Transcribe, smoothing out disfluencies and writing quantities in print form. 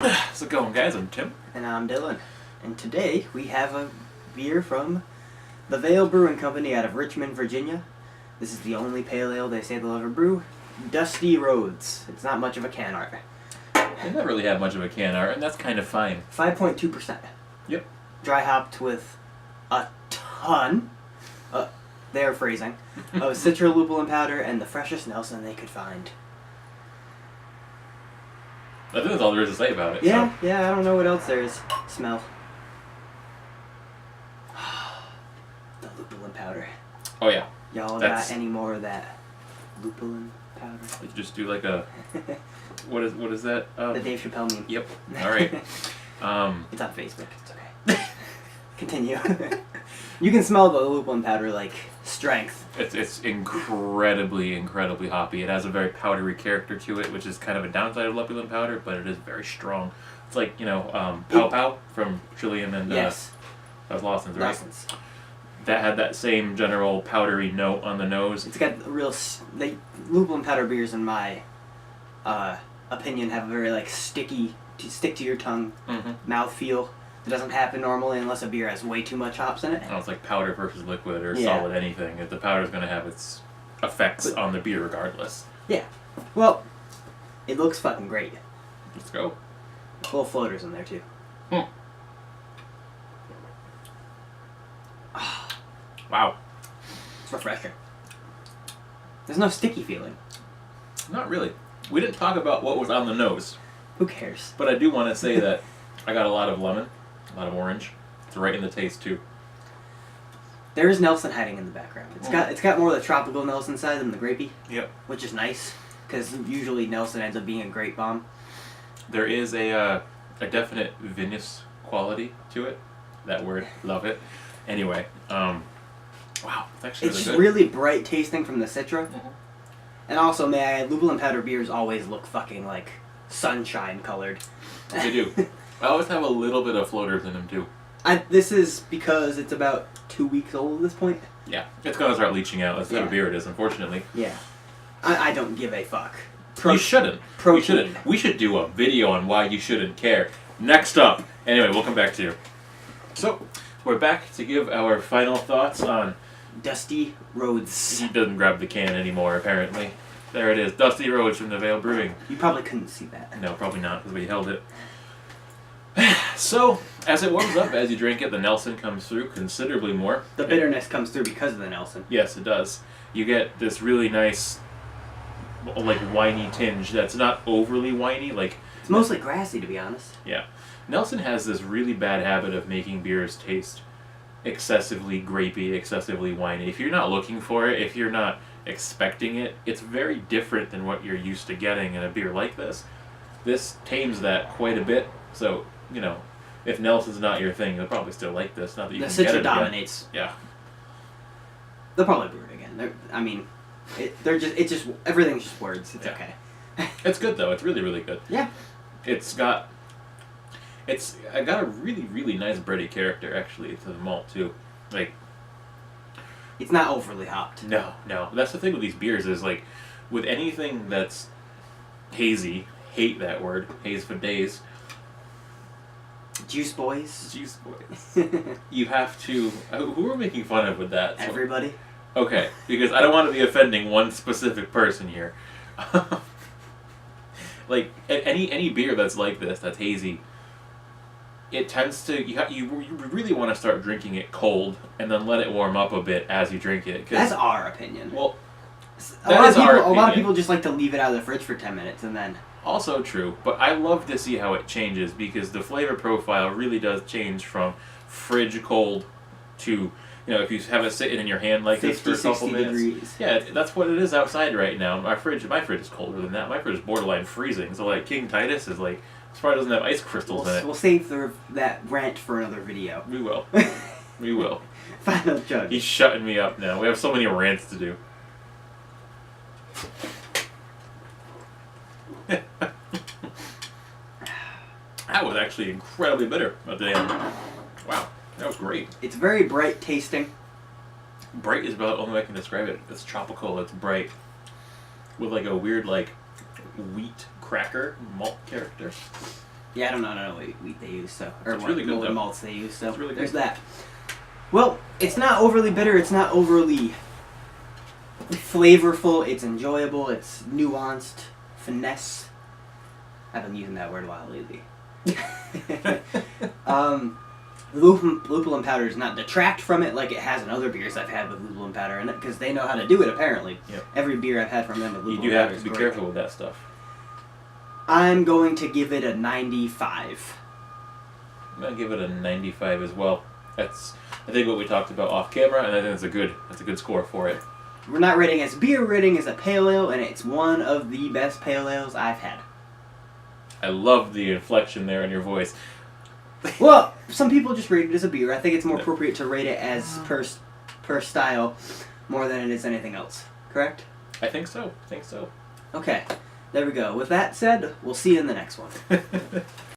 How's it going, guys? I'm Tim. And I'm Dylan. And today we have a beer from the Vale Brewing Company out of Richmond, Virginia. This is the only pale ale they say they'll ever brew. Dusty Roadz. It's not much of a can art. They never really have much of a can art, and that's kind of fine. 5.2%. Yep. Dry hopped with a ton, they're phrasing, of citra lupulin powder and the freshest Nelson they could find. I think that's all there is to say about it. Yeah, so. yeah, I don't know what else there is. Smell. The lupulin powder. Oh, yeah. Y'all got any more of that lupulin powder? You just do like a... What is that? The Dave Chappelle meme. Yep. All right. It's on Facebook. It's okay. Continue. You can smell the lupulin powder like strength. It's incredibly hoppy. It has a very powdery character to it, which is kind of a downside of lupulin powder, but it is very strong. It's like, Pow Pow from Trillium and yes. That was Lawson's, right? Lawson's. That had that same general powdery note on the nose. It's got a real... lupulin powder beers, in my opinion, have a very stick to your tongue mouth feel. It doesn't happen normally unless a beer has way too much hops in it. Oh, it's like powder versus liquid or solid anything. If the powder's going to have its effects on the beer regardless. Yeah. Well, it looks fucking great. Let's go. Little floaters in there, too. Wow. It's refreshing. There's no sticky feeling. Not really. We didn't talk about what was on the nose. Who cares? But I do want to say that I got a lot of lemon, a lot of orange. It's right in the taste, too. There is Nelson hiding in the background. It's got more of the tropical Nelson side than the grapey. Yep. Which is nice, because usually Nelson ends up being a grape bomb. There is a definite vinous quality to it. That word. Love it. Anyway, wow. It's actually It's really good. really bright tasting from the citra. And also, may I add, lupulin powder beers always look fucking like sunshine colored. They do. I always have a little bit of floaters in them, too. This is because it's about 2 weeks old at this point. Yeah. It's going to start leaching out. That's the type of beer it is, unfortunately. Yeah. I don't give a fuck. You shouldn't. Protein. You shouldn't. We should do a video on why you shouldn't care. Next up. Anyway, we'll come back to you. So, we're back to give our final thoughts on... Dusty Roadz. He doesn't grab the can anymore, apparently. There it is. Dusty Roadz from the Vale Brewing. You probably couldn't see that. No, probably not, because we held it. So, as it warms up, as you drink it, the Nelson comes through considerably more. The bitterness comes through because of the Nelson. Yes, it does. You get this really nice, winey tinge that's not overly winey. It's mostly grassy, to be honest. Yeah. Nelson has this really bad habit of making beers taste excessively grapey, excessively winey. If you're not looking for it, if you're not expecting it, it's very different than what you're used to getting in a beer like this. This tames that quite a bit, so, if Nelson's not your thing, you'll probably still like this. Not that you can get it The citra again. dominates. Yeah. They'll probably brew it again. It's just everything's just words. It's okay. It's good though. It's really, really good. Yeah. It's got a really nice bready character actually to the malt too. It's not overly hopped. No. That's the thing with these beers is with anything that's hazy, hate that word, haze for days. Juice boys. You have to... Who are we making fun of with that? Everybody. Okay, because I don't want to be offending one specific person here. Any beer that's like this, that's hazy, it tends to... You really want to start drinking it cold and then let it warm up a bit as you drink it. That's our opinion. Well, a lot of people just like to leave it out of the fridge for 10 minutes and then... Also true, but I love to see how it changes because the flavor profile really does change from fridge cold to, if you have it sitting in your hand like 50, this for a couple minutes. Degrees. Yeah, that's what it is outside right now. My fridge is colder than that. My fridge is borderline freezing. So King Titus is this probably doesn't have ice crystals in it. We'll save that rant for another video. We will. We will. Final judge. He's shutting me up now. We have so many rants to do. That was actually incredibly bitter at the end. Wow, that was great. It's very bright tasting. Bright is about the only way I can describe it. It's tropical, it's bright. With a weird wheat cracker malt character. Yeah, I don't know what wheat they use, so or It's what really good, though. malts they use. So It's really there's good. that. Well, it's not overly bitter. It's not overly flavorful. It's enjoyable. It's nuanced, finesse. I've been using that word a lot lately. Lupulin powder does not detract from it like it has in other beers I've had with lupulin powder in it, because they know how to do it apparently. Yep. Every beer I've had from them with lupulin You do powder have is to be great. careful with that stuff. I'm going to give it a 95. I'm gonna give it a 95 as well. That's, I think, what we talked about off camera, and I think that's a good score for it. We're not rating as beer, we're rating as a pale ale, and it's one of the best pale ales I've had. I love the inflection there in your voice. Well, some people just rate it as a beer. I think it's more appropriate to rate it as per style more than it is anything else. Correct? I think so. Okay. There we go. With that said, we'll see you in the next one.